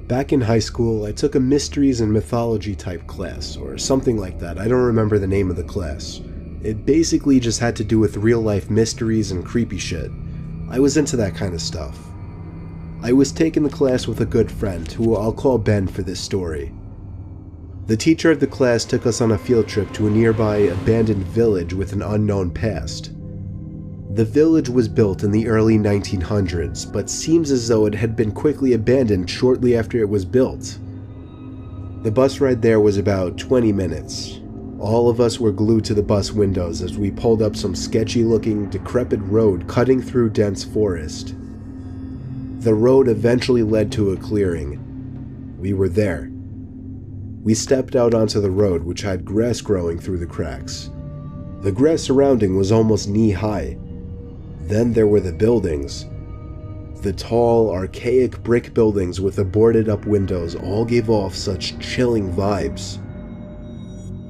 Back in high school, I took a mysteries and mythology type class, or something like that. I don't remember the name of the class. It basically just had to do with real life mysteries and creepy shit. I was into that kind of stuff. I was taking the class with a good friend, who I'll call Ben for this story. The teacher of the class took us on a field trip to a nearby abandoned village with an unknown past. The village was built in the early 1900s, but seems as though it had been quickly abandoned shortly after it was built. The bus ride there was about 20 minutes. All of us were glued to the bus windows as we pulled up some sketchy-looking, decrepit road cutting through dense forest. The road eventually led to a clearing. We were there. We stepped out onto the road, which had grass growing through the cracks. The grass surrounding was almost knee-high. Then there were the buildings. The tall, archaic brick buildings with the boarded-up windows all gave off such chilling vibes.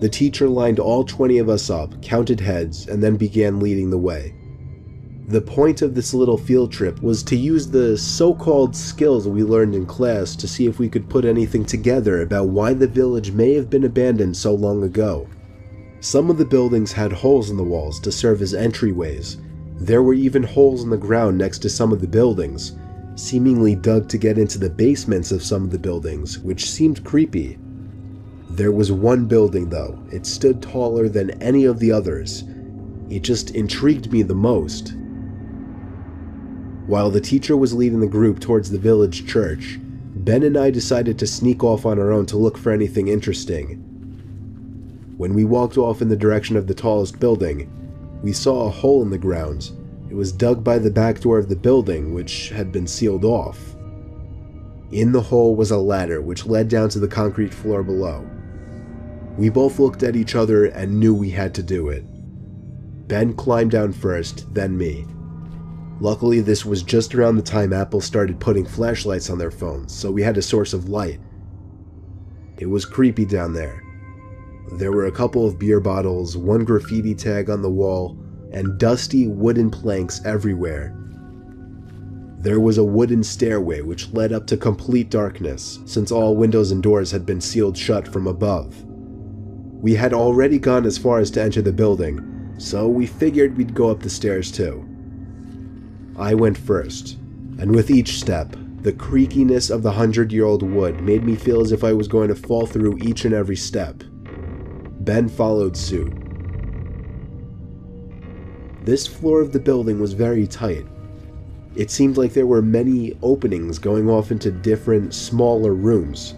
The teacher lined all 20 of us up, counted heads, and then began leading the way. The point of this little field trip was to use the so-called skills we learned in class to see if we could put anything together about why the village may have been abandoned so long ago. Some of the buildings had holes in the walls to serve as entryways. There were even holes in the ground next to some of the buildings, seemingly dug to get into the basements of some of the buildings, which seemed creepy. There was one building though. It stood taller than any of the others. It just intrigued me the most. While the teacher was leading the group towards the village church, Ben and I decided to sneak off on our own to look for anything interesting. When we walked off in the direction of the tallest building, we saw a hole in the ground. It was dug by the back door of the building, which had been sealed off. In the hole was a ladder which led down to the concrete floor below. We both looked at each other and knew we had to do it. Ben climbed down first, then me. Luckily, this was just around the time Apple started putting flashlights on their phones, so we had a source of light. It was creepy down there. There were a couple of beer bottles, one graffiti tag on the wall, and dusty wooden planks everywhere. There was a wooden stairway which led up to complete darkness, since all windows and doors had been sealed shut from above. We had already gone as far as to enter the building, so we figured we'd go up the stairs too. I went first, and with each step, the creakiness of the 100-year-old wood made me feel as if I was going to fall through each and every step. Ben followed suit. This floor of the building was very tight. It seemed like there were many openings going off into different, smaller rooms.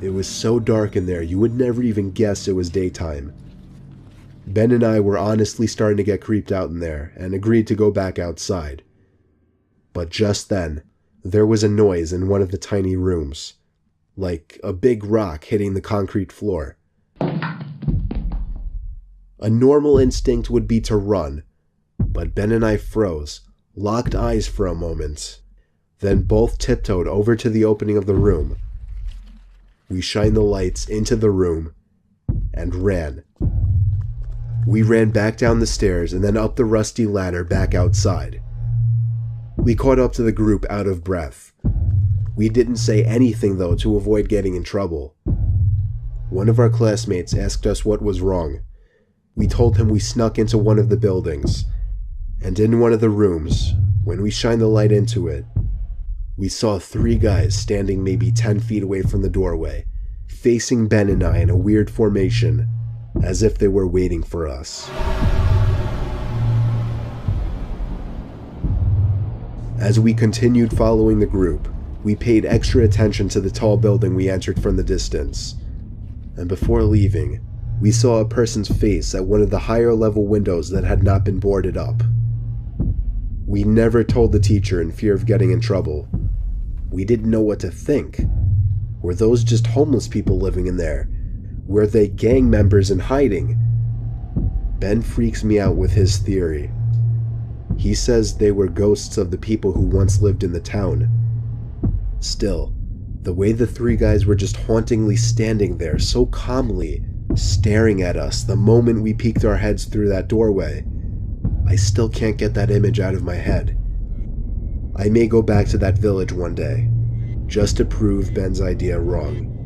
It was so dark in there you would never even guess it was daytime. Ben and I were honestly starting to get creeped out in there and agreed to go back outside. But just then, there was a noise in one of the tiny rooms, like a big rock hitting the concrete floor. A normal instinct would be to run, but Ben and I froze, locked eyes for a moment, then both tiptoed over to the opening of the room. We shined the lights into the room and ran. We ran back down the stairs and then up the rusty ladder back outside. We caught up to the group out of breath. We didn't say anything though to avoid getting in trouble. One of our classmates asked us what was wrong. We told him we snuck into one of the buildings, and in one of the rooms, when we shined the light into it, we saw 3 guys standing maybe 10 feet away from the doorway, facing Ben and I in a weird formation, as if they were waiting for us. As we continued following the group, we paid extra attention to the tall building we entered from the distance, and before leaving, we saw a person's face at one of the higher level windows that had not been boarded up. We never told the teacher in fear of getting in trouble. We didn't know what to think. Were those just homeless people living in there? Were they gang members in hiding? Ben freaks me out with his theory. He says they were ghosts of the people who once lived in the town. Still, the way the 3 guys were just hauntingly standing there so calmly, staring at us the moment we peeked our heads through that doorway, I still can't get that image out of my head. I may go back to that village one day. just to prove Ben's idea wrong.